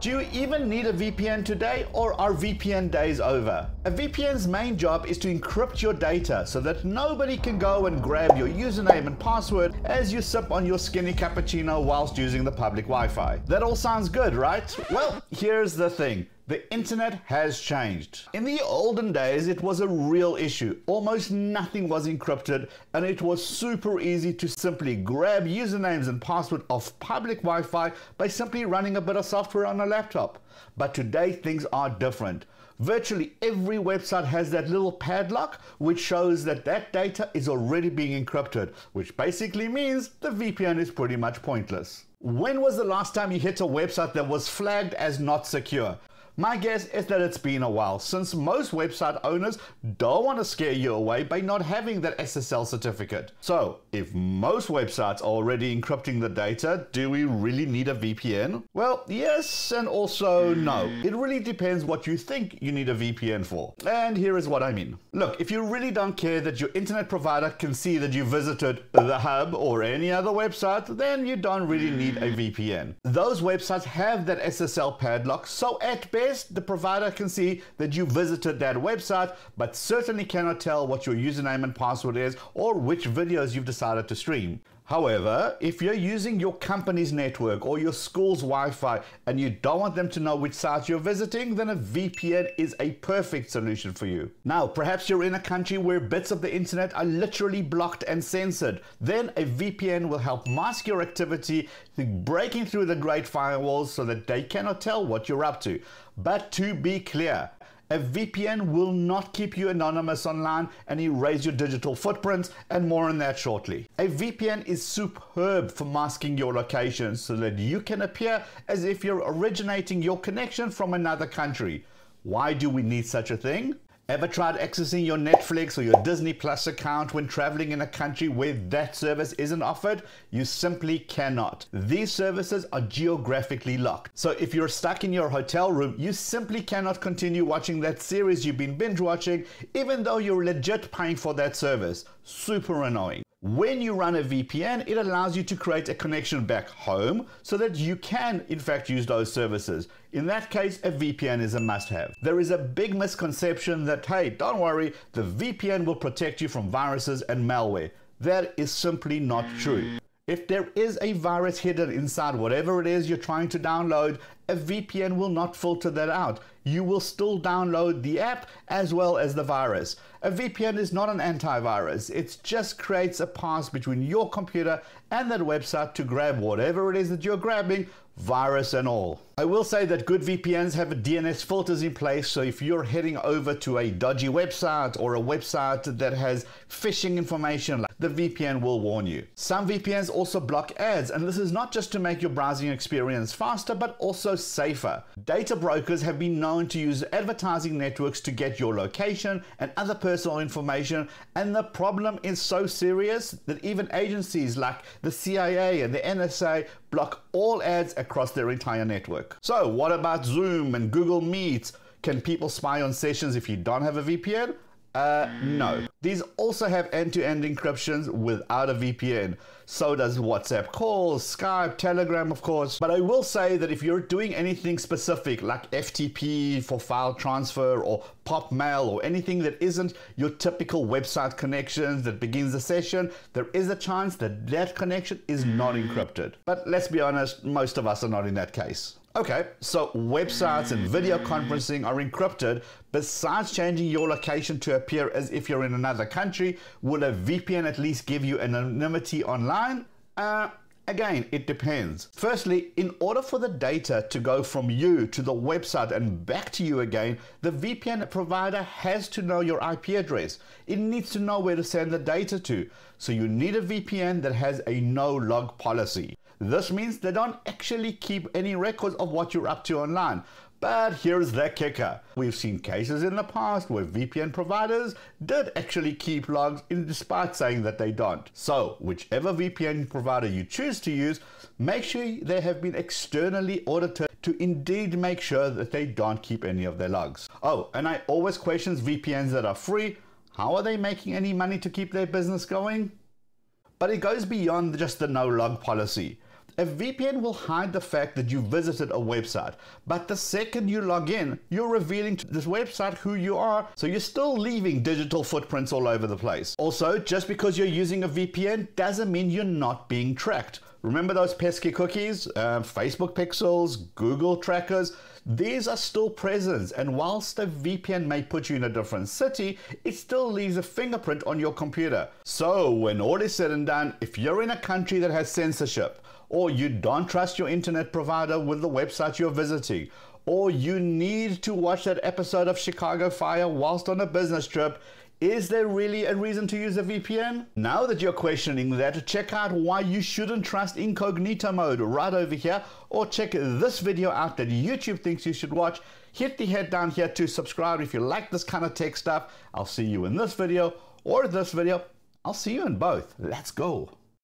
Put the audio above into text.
Do you even need a VPN today, or are VPN days over? A VPN's main job is to encrypt your data so that nobody can go and grab your username and password as you sip on your skinny cappuccino whilst using the public Wi-Fi. That all sounds good, right? Well, here's the thing. The internet has changed. In the olden days, it was a real issue. Almost nothing was encrypted, and it was super easy to simply grab usernames and password off public Wi-Fi by simply running a bit of software on a laptop. But today, things are different. Virtually every website has that little padlock which shows that that data is already being encrypted, which basically means the VPN is pretty much pointless. When was the last time you hit a website that was flagged as not secure? My guess is that it's been a while, since most website owners don't want to scare you away by not having that SSL certificate. So, if most websites are already encrypting the data, do we really need a VPN? Well, yes and also no. It really depends what you think you need a VPN for. And here is what I mean. Look, if you really don't care that your internet provider can see that you visited the hub or any other website, then you don't really need a VPN. Those websites have that SSL padlock, so at best, the provider can see that you visited that website, but certainly cannot tell what your username and password is or which videos you've decided to stream. However, if you're using your company's network or your school's Wi-Fi and you don't want them to know which sites you're visiting, then a VPN is a perfect solution for you. Now, perhaps you're in a country where bits of the internet are literally blocked and censored. Then a VPN will help mask your activity, breaking through the great firewalls so that they cannot tell what you're up to. But to be clear, a VPN will not keep you anonymous online and erase your digital footprints, and more on that shortly. A VPN is superb for masking your location so that you can appear as if you're originating your connection from another country. Why do we need such a thing? Ever tried accessing your Netflix or your Disney Plus account when traveling in a country where that service isn't offered? You simply cannot. These services are geographically locked. So if you're stuck in your hotel room, you simply cannot continue watching that series you've been binge watching, even though you're legit paying for that service. Super annoying. When you run a VPN, it allows you to create a connection back home so that you can, in fact, use those services. In that case, a VPN is a must-have. There is a big misconception that, hey, don't worry, the VPN will protect you from viruses and malware. That is simply not true. If there is a virus hidden inside whatever it is you're trying to download, a VPN will not filter that out. You will still download the app as well as the virus. A VPN is not an antivirus. It just creates a pass between your computer and that website to grab whatever it is that you're grabbing, virus and all. I will say that good VPNs have DNS filters in place, so if you're heading over to a dodgy website or a website that has phishing information, the VPN will warn you. Some VPNs also block ads, and this is not just to make your browsing experience faster, but also safer. Data brokers have been known to use advertising networks to get your location and other personal information, and the problem is so serious that even agencies like the CIA and the NSA block all ads across their entire network. So what about Zoom and Google Meet? Can people spy on sessions if you don't have a VPN? No. These also have end-to-end encryptions without a VPN. So does WhatsApp calls, Skype, Telegram, of course. But I will say that if you're doing anything specific like FTP for file transfer or pop mail or anything that isn't your typical website connections that begins the session, there is a chance that that connection is not encrypted. But let's be honest, most of us are not in that case. Okay, so websites and video conferencing are encrypted. Besides changing your location to appear as if you're in another country, will a VPN at least give you anonymity online? Again, it depends. Firstly, in order for the data to go from you to the website and back to you again, the VPN provider has to know your IP address. It needs to know where to send the data to. So you need a VPN that has a no-log policy. This means they don't actually keep any records of what you're up to online. But here's the kicker. We've seen cases in the past where VPN providers did actually keep logs despite saying that they don't. So whichever VPN provider you choose to use, make sure they have been externally audited to indeed make sure that they don't keep any of their logs. Oh, and I always question VPNs that are free. How are they making any money to keep their business going? But it goes beyond just the no-log policy. A VPN will hide the fact that you visited a website, but the second you log in, you're revealing to this website who you are, so you're still leaving digital footprints all over the place. Also, just because you're using a VPN doesn't mean you're not being tracked. Remember those pesky cookies, Facebook pixels, Google trackers? These are still present, and whilst a VPN may put you in a different city, it still leaves a fingerprint on your computer. So when all is said and done, if you're in a country that has censorship, or you don't trust your internet provider with the website you're visiting, or you need to watch that episode of Chicago Fire whilst on a business trip, is there really a reason to use a VPN? Now that you're questioning that, check out why you shouldn't trust incognito mode right over here, or check this video out that YouTube thinks you should watch. Hit the head down here to subscribe if you like this kind of tech stuff. I'll see you in this video or this video. I'll see you in both. Let's go.